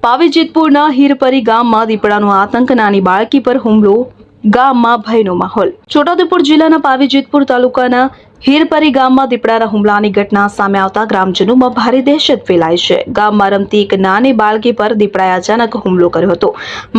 પાવી જેતપુરના હીરપરી ગામમાં દીપડાનો આતંક, નાની બાળકી પર હુમલો, ગામમાં ભયનો માહોલ। છોટાઉદેપુર જિલ્લાના પાવી જેતપુર તાલુકાના હીરપરી ગામમાં દીપડાના હુમલાની ઘટના સામે આવતા ગ્રામજનોમાં ભારે દહેશત ફેલાઈ છે। ગામમાં રમતી એક નાની બાળકી પર દીપડાએ અચાનક હુમલો કર્યો હતો।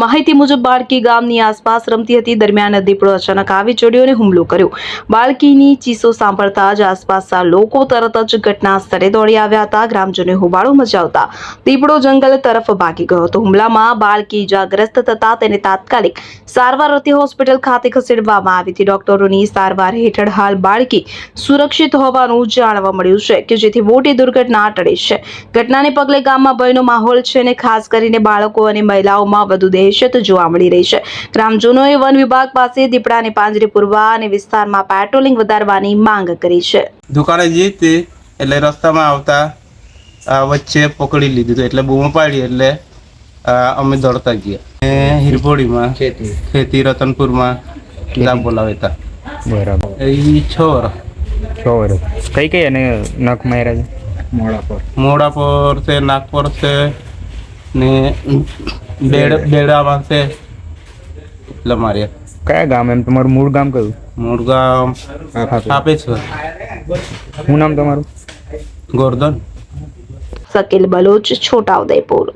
માહિતી મુજબ બાળકી ગામની આસપાસ રમતી હતી, દરમિયાન દીપડો અચાનક આવી ચડ્યો અને હુમલો કર્યો। બાળકીની ચીસો સાંભળતા જ આસપાસના લોકો તરત જ ઘટના સ્થળે દોડી આવ્યા હતા। ગ્રામજનોએ હોબાળો મચાવતા દીપડો જંગલ તરફ ભાગી ગયો હતો। હુમલામાં બાળકી ઇજાગ્રસ્ત થતા તેને તાત્કાલિક સારવાર અર્થે હોસ્પિટલ ખાતે ખસેડવામાં આવી હતી। ડોક્ટરોની સારવાર હેઠળ હાલ બાળકી સુરક્ષિત હોવાનું જાણવા મળ્યું છે કે જેથી મોટી દુર્ઘટના ટળી છે। ઘટનાને પગલે ગામમાં ભયનો માહોલ છે અને ખાસ કરીને બાળકો અને મહિલાઓમાં વધુ દહેશત જોવા મળી રહી છે। ગ્રામજનોએ વન વિભાગ પાસે દીપડાને પાંજરે પૂરવા અને વિસ્તારમાં પેટ્રોલિંગ વધારવાની માંગ કરી છે। દુકાને જઈતી એટલે રસ્તામાં આવતા વચ્ચે પકડી લીધું એટલે બૂમો પાડી એટલે અમે દોડતા ગયા। હિરપોડીમાં ખેતી રતનપુરમાં ગામ બોલાવેતા। બરાબર, એ 6 વર્ષ। 6 વર્ષ। કઈ કઈ અને નખ માર્યા છે? મોડા પર છે, નાક પર છે ને બેડામાં છે એટલે માર્યા। કયા ગામ? એમ તમારું મૂળ ગામ કયું? મૂળ ગામ આપે છે। શું નામ તમારું? ગોરધન। શકીલ બલોચ, છોટાઉદેપુર।